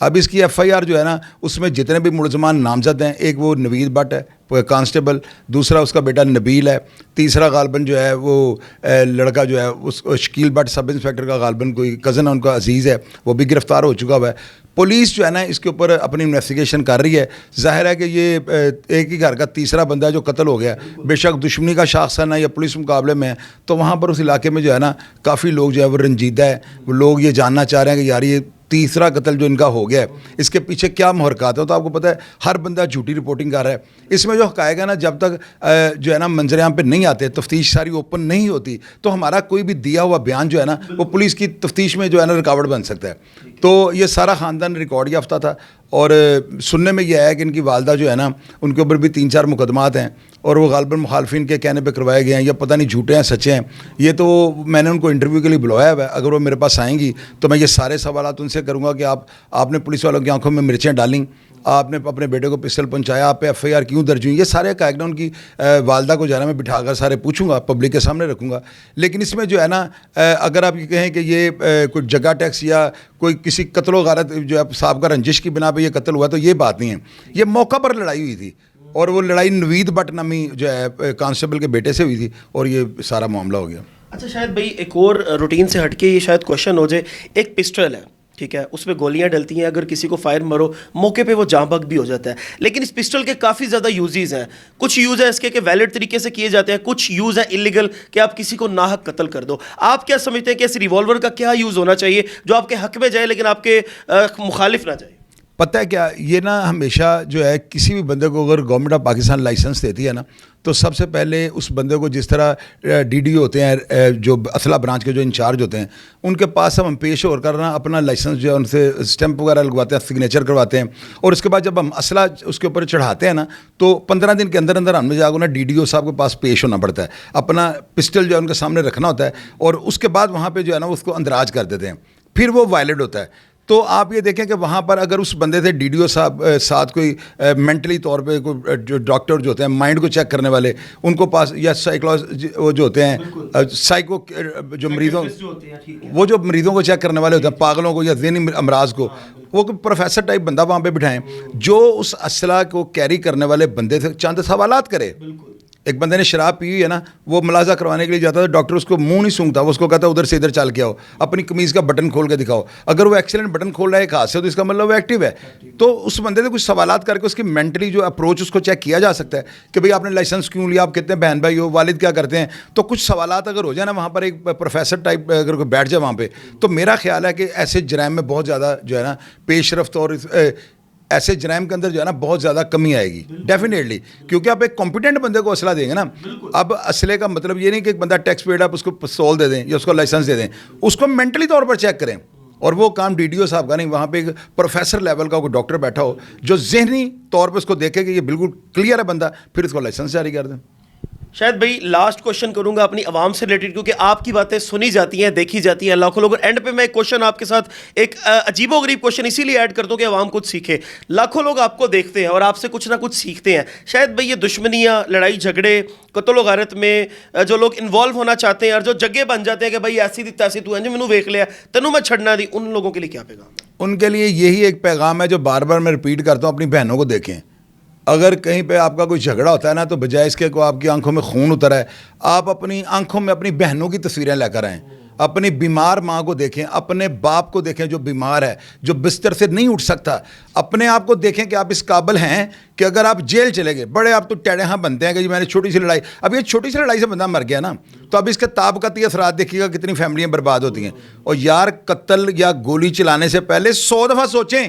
اب اس کی F I R جو ہے نا اس میں جتنے بھی ملزمان نامزد ہیں, ایک وہ نوید بٹ ہے کانسٹیبل, دوسرا اس کا بیٹا نبیل ہے, تیسرا غالباً جو ہے وہ لڑکا جو ہے اس شکیل بٹ سب انسپیکٹر کا غالباً کوئی کزن ہے ان کا عزیز ہے, وہ بھی گرفتار ہو چکا ہوا ہے. پولیس جو ہے نا اس کے اوپر اپنی انویسٹیگیشن کر رہی ہے. ظاہر ہے کہ یہ ایک ہی گھر کا تیسرا بندہ ہے جو قتل ہو گیا, بے شک دشمنی کا شاخ ہے نا یا پولیس مقابلے میں ہے, تو وہاں پر اس علاقے میں جو ہے نا کافی لوگ جو ہے وہ رنجیدہ ہے. وہ لوگ یہ جاننا چاہ رہے ہیں کہ یار یہ تیسرا قتل جو ان کا ہو گیا ہے اس کے پیچھے کیا محرکات ہیں. تو آپ کو پتہ ہے ہر بندہ جھوٹی رپورٹنگ کر رہا ہے. اس میں جو حقائق ہے نا جب تک جو ہے نا منظر عام پہ نہیں آتے, تفتیش ساری اوپن نہیں ہوتی, تو ہمارا کوئی بھی دیا ہوا بیان جو ہے نا وہ پولیس کی تفتیش میں جو ہے نا رکاوٹ بن سکتا ہے. تو یہ سارا خاندان ریکارڈ یافتہ تھا, اور سننے میں یہ ہے کہ ان کی والدہ جو ہے نا ان کے اوپر بھی 3-4 مقدمات ہیں, اور وہ غالباً مخالفین کے کہنے پہ کروائے گئے ہیں, یا پتہ نہیں جھوٹے ہیں سچے ہیں. یہ تو میں نے ان کو انٹرویو کے لیے بلوایا ہوا ہے, اگر وہ میرے پاس آئیں گی تو میں یہ سارے سوالات ان سے کروں گا کہ آپ نے پولیس والوں کی آنکھوں میں مرچیں ڈالیں, آپ نے اپنے بیٹے کو پسٹل پہنچایا, آپ پہ ایف آئی آر کیوں درج ہوئی, یہ سارے حقائق نا ان کی والدہ کو جو ہے نا میں بٹھا کر سارے پوچھوں گا, پبلک کے سامنے رکھوں گا. لیکن اس میں جو ہے نا اگر آپ یہ کہیں کہ یہ کوئی جگہ ٹیکس یا کوئی کسی قتل و غارت جو ہے سابقہ رنجش کی بنا پہ یہ قتل ہوا, تو یہ بات نہیں ہے. یہ موقع پر لڑائی ہوئی تھی, اور وہ لڑائی نوید بٹ نامی جو ہے کانسٹیبل کے بیٹے سے ہوئی تھی, اور یہ سارا معاملہ ہو گیا. اچھا شاید بھائی ایک اور روٹین سے ہٹ کے یہ شاید کوشچن ہو جائے, ایک پسٹل ہے ٹھیک ہے, اس میں گولیاں ڈلتی ہیں, اگر کسی کو فائر مرو موقع پہ وہ جاں بحق بھی ہو جاتا ہے, لیکن اس پسٹل کے کافی زیادہ یوزز ہیں. کچھ یوز ہے اس کے کہ ویلڈ طریقے سے کیے جاتے ہیں, کچھ یوز ہے انلیگل کہ آپ کسی کو ناحق قتل کر دو. آپ کیا سمجھتے ہیں کہ اس ریوالور کا کیا یوز ہونا چاہیے جو آپ کے حق میں جائے لیکن آپ کے مخالف نہ جائے؟ پتہ ہے کیا, یہ نا ہمیشہ جو ہے کسی بھی بندے کو اگر گورنمنٹ آف پاکستان لائسنس دیتی ہے نا, تو سب سے پہلے اس بندے کو جس طرح ڈی ڈی ہوتے ہیں جو اسلحہ برانچ کے جو انچارج ہوتے ہیں ان کے پاس ہم پیش ہو کر نا اپنا لائسنس جو ہے ان سے اسٹیمپ وغیرہ لگواتے ہیں, سگنیچر کرواتے ہیں, اور اس کے بعد جب ہم اسلحہ اس کے اوپر چڑھاتے ہیں نا تو 15 دن کے اندر اندر ہمیں جا کر نا ڈی ڈی او صاحب کے پاس پیش ہونا پڑتا ہے, اپنا پسٹل جو ہے ان کے سامنے رکھنا ہوتا ہے, اور اس کے بعد وہاں پہ جو ہے نا اس کو اندراج کر دیتے ہیں, پھر وہ وائلڈ ہوتا ہے. تو آپ یہ دیکھیں کہ وہاں پر اگر اس بندے سے ڈی ڈی او صاحب ساتھ کوئی مینٹلی طور پہ کوئی جو ڈاکٹر جو ہوتے ہیں مائنڈ کو چیک کرنے والے ان کو پاس, یا سائیکولوجی وہ جو ہوتے ہیں سائیکو جو مریضوں وہ جو مریضوں کو چیک کرنے والے ہوتے ہیں, پاگلوں کو یا ذہنی امراض کو, وہ پروفیسر ٹائپ بندہ وہاں پہ بٹھائیں جو اس اسلحہ کو کیری کرنے والے بندے سے چند سوالات کرے. ایک بندے نے شراب پی ہوئی ہے نا, وہ ملازہ کروانے کے لیے جاتا تھا, ڈاکٹر اس کو منہ نہیں سونگتا, وہ اس کو کہتا ہے ادھر سے ادھر چل کے آؤ, اپنی قمیض کا بٹن کھول کے دکھاؤ. اگر وہ ایکسیلنٹ بٹن کھول رہا ہے ایک ہاتھ سے تو اس کا مطلب وہ ایکٹیو ہے. تو اس بندے سے کچھ سوالات کر کے اس کی مینٹلی جو اپروچ اس کو چیک کیا جا سکتا ہے کہ بھئی آپ نے لائسنس کیوں لیا, آپ کتنے بہن بھائی ہو, والد کیا کرتے ہیں. تو کچھ سوالات اگر ہو جائے نا وہاں پر ایک پروفیسر ٹائپ اگر کوئی بیٹھ جائے وہاں پہ, تو میرا خیال ہے کہ ایسے جرائم میں بہت زیادہ جو ہے نا پیش رفت اور ایسے جرائم کے اندر جو ہے نا بہت زیادہ کمی آئے گی ڈیفینیٹلی, کیونکہ آپ ایک کمپیٹنٹ بندے کو اسلحہ دیں گے نا. اب اسلحے کا مطلب یہ نہیں کہ ایک بندہ ٹیکس پیڈ آپ اس کو پستول دے دیں یا اس کو لائسنس دے دیں, اس کو مینٹلی طور پر چیک کریں. اور وہ کام ڈی ڈی او صاحب کا نہیں, وہاں پہ ایک پروفیسر لیول کا کوئی ڈاکٹر بیٹھا ہو جو ذہنی طور پہ اس کو دیکھے کہ یہ بالکل کلیئر ہے بندہ, پھر اس کو لائسنس جاری کر دیں. شاید بھائی لاسٹ کوشچن کروں گا اپنی عوام سے ریلیٹڈ, کیونکہ آپ کی باتیں سنی جاتی ہیں, دیکھی جاتی ہیں لاکھوں لوگ. اینڈ پہ میں ایک کوشچن آپ کے ساتھ ایک عجیب و غریب کوشچن اسی لیے ایڈ کر دوں کہ عوام کچھ سیکھے. لاکھوں لوگ آپ کو دیکھتے ہیں اور آپ سے کچھ نہ کچھ سیکھتے ہیں. شاید بھائی یہ دشمنیاں, لڑائی جھگڑے, قتل و غارت میں جو لوگ انوالو ہونا چاہتے ہیں اور جو جگہ بن جاتے ہیں کہ بھائی ایسی دی تیسی تو انج مینوں ویکھ لیا تینوں میں چھڑنا دی, ان لوگوں کے لیے کیا پیغام ہے؟ ان کے لیے یہی ایک پیغام ہے جو بار بار میں ریپیٹ کرتا ہوں, اپنی بہنوں کو دیکھیں. اگر کہیں پہ آپ کا کوئی جھگڑا ہوتا ہے نا تو بجائے اس کے کو آپ کی آنکھوں میں خون اترا ہے, آپ اپنی آنکھوں میں اپنی بہنوں کی تصویریں لے کر آئیں. اپنی بیمار ماں کو دیکھیں, اپنے باپ کو دیکھیں جو بیمار ہے, جو بستر سے نہیں اٹھ سکتا. اپنے آپ کو دیکھیں کہ آپ اس قابل ہیں کہ اگر آپ جیل چلے گئے, بڑے آپ تو ٹیڑے ہاں بنتے ہیں کہ جی میں نے چھوٹی سی لڑائی, اب یہ چھوٹی سی لڑائی سے بندہ مر گیا نا, تو اب اس کے طابقاتی اثرات دیکھیے گا کتنی فیملیاں برباد ہوتی ہیں. اور یار قتل یا گولی چلانے سے پہلے 100 دفعہ سوچیں.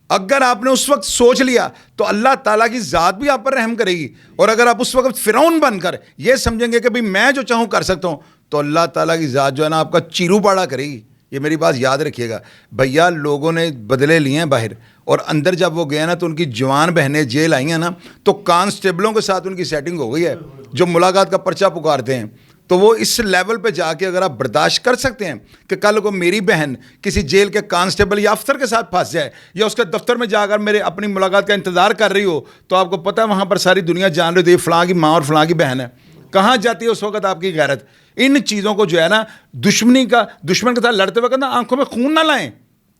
اگر آپ نے اس وقت سوچ لیا تو اللہ تعالیٰ کی ذات بھی آپ پر رحم کرے گی. اور اگر آپ اس وقت فرعون بن کر یہ سمجھیں گے کہ بھئی میں جو چاہوں کر سکتا ہوں, تو اللہ تعالیٰ کی ذات جو ہے نا آپ کا چیرو پاڑا کرے گی. یہ میری بات یاد رکھیے گا بھیا. لوگوں نے بدلے لیے ہیں باہر, اور اندر جب وہ گئے نا تو ان کی جوان بہنیں جیل آئی ہیں نا, تو کانسٹیبلوں کے ساتھ ان کی سیٹنگ ہو گئی ہے جو ملاقات کا پرچہ پکارتے ہیں. تو وہ اس لیول پہ جا کے اگر آپ برداشت کر سکتے ہیں کہ کل کو میری بہن کسی جیل کے کانسٹیبل یا افسر کے ساتھ پھنس جائے, یا اس کے دفتر میں جا کر میرے اپنی ملاقات کا انتظار کر رہی ہو, تو آپ کو پتہ ہے وہاں پر ساری دنیا جان رہی تھی فلاں کی ماں اور فلاں کی بہن ہے. کہاں جاتی ہے اس وقت آپ کی غیرت؟ ان چیزوں کو جو ہے نا دشمن کے ساتھ لڑتے وقت نا آنکھوں میں خون نہ لائیں.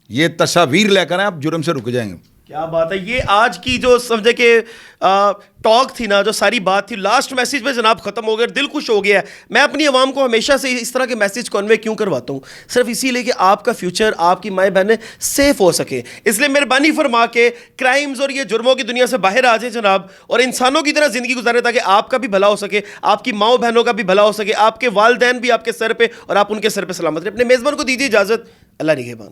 یہ تصاویر لے کر آپ جرم سے رک جائیں گے. کیا بات ہے. یہ آج کی جو سمجھے کہ ٹاک تھی نا, جو ساری بات تھی, لاسٹ میسیج پہ جناب ختم ہو گیا, دل خوش ہو گیا ہے. میں اپنی عوام کو ہمیشہ سے اس طرح کے میسیج کنوے کیوں کرواتا ہوں, صرف اسی لیے کہ آپ کا فیوچر, آپ کی مائیں بہنیں سیف ہو سکے. اس لیے مہربانی فرما کے کرائمز اور یہ جرموں کی دنیا سے باہر آ جائیں جناب, اور انسانوں کی طرح زندگی گزارے تاکہ آپ کا بھی بھلا ہو سکے, آپ کی ماؤں بہنوں کا بھی بھلا ہو سکے, آپ کے والدین بھی آپ کے سر پہ اور آپ ان کے سر پہ سلامت رہیں. اپنے میزبان کو دیجیے اجازت. اللہ نگہبان.